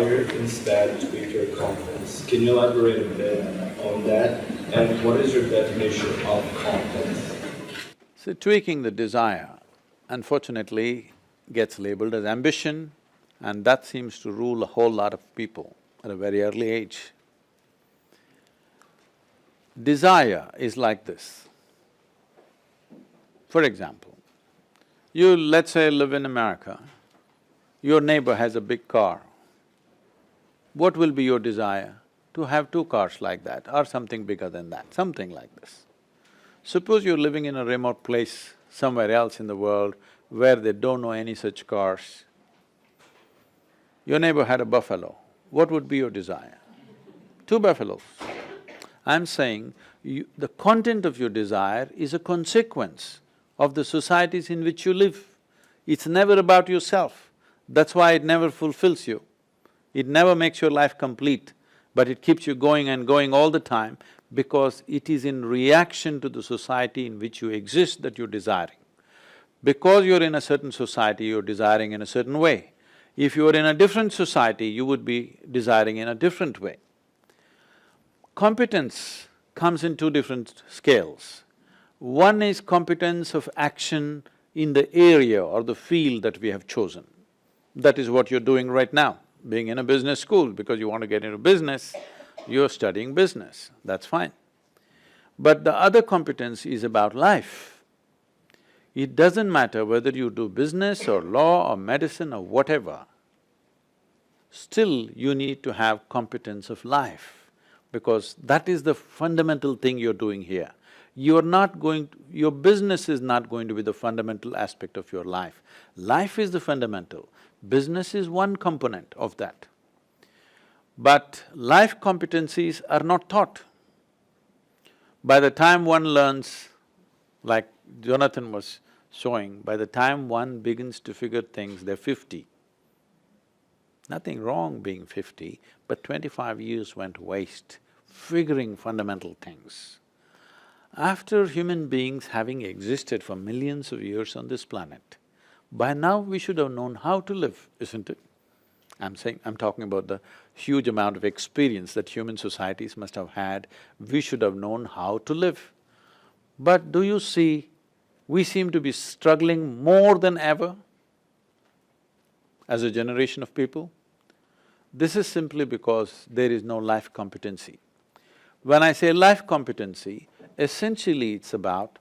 desire instead with your competence. Can you elaborate a bit on that? And what is your definition of competence? So tweaking the desire, unfortunately, gets labeled as ambition, and that seems to rule a whole lot of people at a very early age. Desire is like this. For example, you, let's say, live in America, your neighbor has a big car. What will be your desire? To have two cars like that or something bigger than that, something like this. Suppose you're living in a remote place somewhere else in the world where they don't know any such cars. Your neighbor had a buffalo, what would be your desire? Two buffaloes. I'm saying the content of your desire is a consequence of the societies in which you live. It's never about yourself. That's why it never fulfills you. It never makes your life complete, but it keeps you going and going all the time because it is in reaction to the society in which you exist that you're desiring. Because you're in a certain society, you're desiring in a certain way. If you were in a different society, you would be desiring in a different way. Competence comes in two different scales. One is competence of action in the area or the field that we have chosen. That is what you're doing right now, being in a business school because you want to get into business, you're studying business, that's fine. But the other competence is about life. It doesn't matter whether you do business or law or medicine or whatever, still you need to have competence of life because that is the fundamental thing you're doing here. You're not going to… your business is not going to be the fundamental aspect of your life. Life is the fundamental, business is one component of that. But life competencies are not taught. By the time one learns, like Jonathan was showing, by the time one begins to figure things, they're 50. Nothing wrong being 50, but 25 years went waste figuring fundamental things. After human beings having existed for millions of years on this planet, by now we should have known how to live, isn't it? I'm talking about the huge amount of experience that human societies must have had, we should have known how to live. But do you see, we seem to be struggling more than ever as a generation of people? This is simply because there is no life competency. When I say life competency, essentially it's about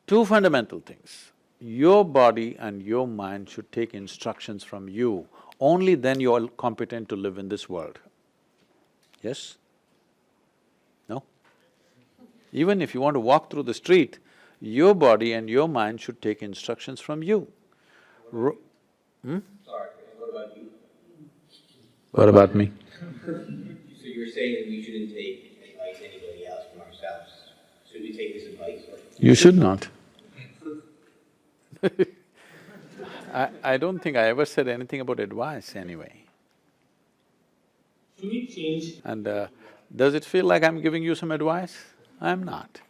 two fundamental things. Your body and your mind should take instructions from you, only then you are competent to live in this world. Yes? No? Even if you want to walk through the street, your body and your mind should take instructions from you. Sorry, what about you? What about me? So you're saying that we shouldn't take advice anybody else from ourselves. Should we take this advice? You should not. I don't think I ever said anything about advice anyway. Should we change… And does it feel like I'm giving you some advice? I'm not.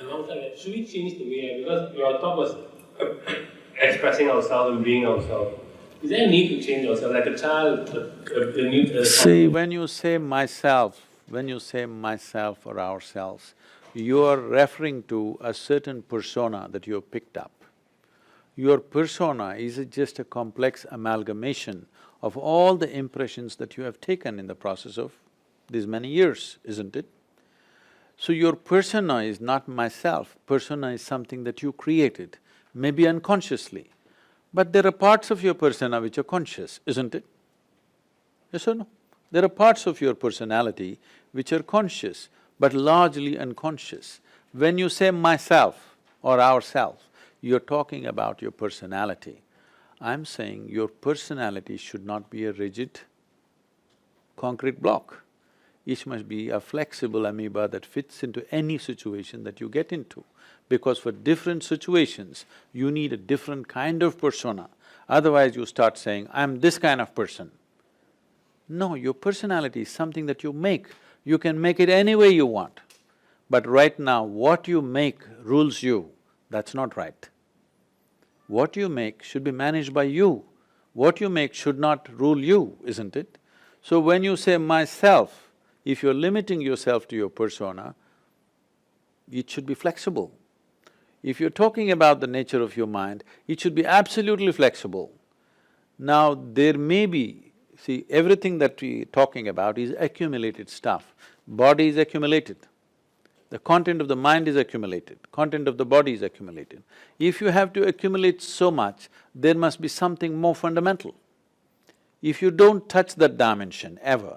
Alongside that, should we change the way… because your talk was expressing ourselves and being ourselves. Is there a need to change ourselves, like a child, a new… See, when you say myself or ourselves, you are referring to a certain persona that you have picked up. Your persona is just a complex amalgamation of all the impressions that you have taken in the process of these many years, isn't it? So your persona is not myself, persona is something that you created, maybe unconsciously. But there are parts of your persona which are conscious, isn't it? Yes or no? There are parts of your personality which are conscious, but largely unconscious. When you say myself or ourself, you're talking about your personality. I'm saying your personality should not be a rigid, concrete block. It must be a flexible amoeba that fits into any situation that you get into. Because for different situations, you need a different kind of persona. Otherwise you start saying, I'm this kind of person. No, your personality is something that you make. You can make it any way you want. But right now, what you make rules you. That's not right. What you make should be managed by you. What you make should not rule you, isn't it? So when you say myself, if you're limiting yourself to your persona, it should be flexible. If you're talking about the nature of your mind, it should be absolutely flexible. Now, there may be… see, everything that we're talking about is accumulated stuff. Body is accumulated. The content of the mind is accumulated, content of the body is accumulated. If you have to accumulate so much, there must be something more fundamental. If you don't touch that dimension ever,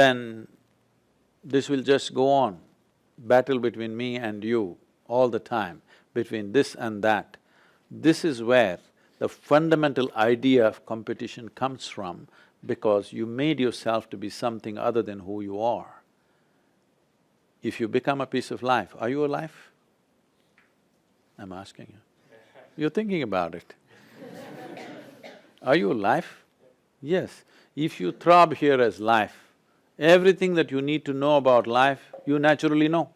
then this will just go on, battle between me and you all the time, between this and that. This is where the fundamental idea of competition comes from, because you made yourself to be something other than who you are. If you become a piece of life, are you alive? I'm asking you. You're thinking about it. Are you alive? Yes. If you throb here as life, everything that you need to know about life, you naturally know.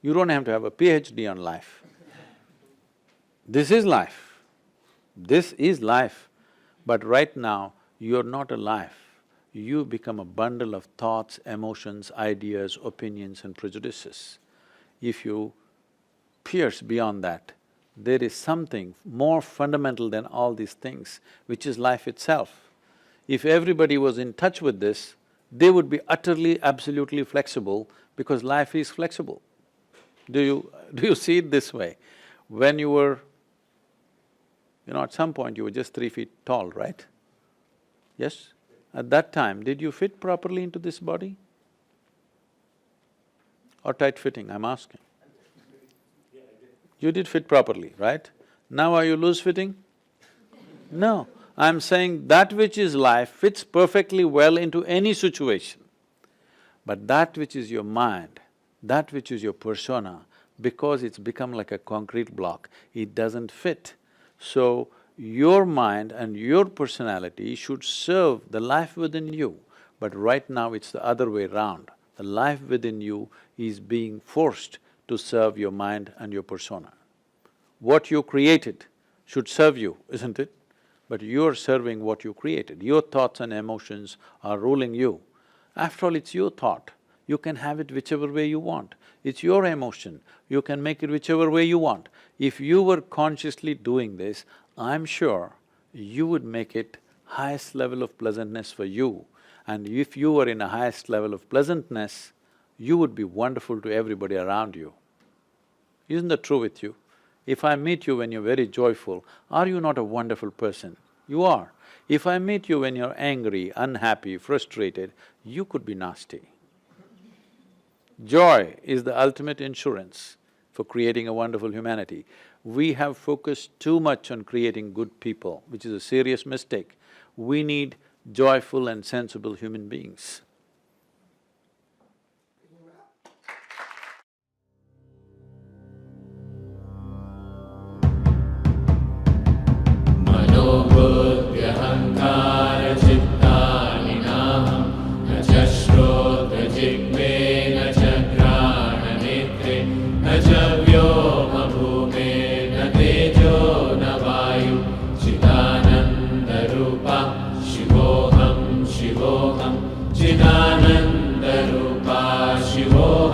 You don't have to have a PhD on life. This is life. This is life. But right now, you're not alive. You become a bundle of thoughts, emotions, ideas, opinions and prejudices. If you pierce beyond that, there is something more fundamental than all these things, which is life itself. If everybody was in touch with this, they would be utterly, absolutely flexible, because life is flexible. Do you see it this way? When you were… at some point you were just 3 feet tall, right? Yes? At that time, did you fit properly into this body? Or tight-fitting, I'm asking? You did fit properly, right? Now are you loose-fitting? No, I'm saying that which is life fits perfectly well into any situation. But that which is your mind, that which is your persona, because it's become like a concrete block, it doesn't fit. So, your mind and your personality should serve the life within you, but right now it's the other way round. The life within you is being forced to serve your mind and your persona. What you created should serve you, isn't it? But you're serving what you created. Your thoughts and emotions are ruling you. After all, it's your thought. You can have it whichever way you want. It's your emotion. You can make it whichever way you want. If you were consciously doing this, I'm sure you would make it highest level of pleasantness for you. And if you were in a highest level of pleasantness, you would be wonderful to everybody around you. Isn't that true with you? If I meet you when you're very joyful, are you not a wonderful person? You are. If I meet you when you're angry, unhappy, frustrated, you could be nasty. Joy is the ultimate insurance for creating a wonderful humanity. We have focused too much on creating good people, which is a serious mistake. We need joyful and sensible human beings. Chidananda Rupa Shivoham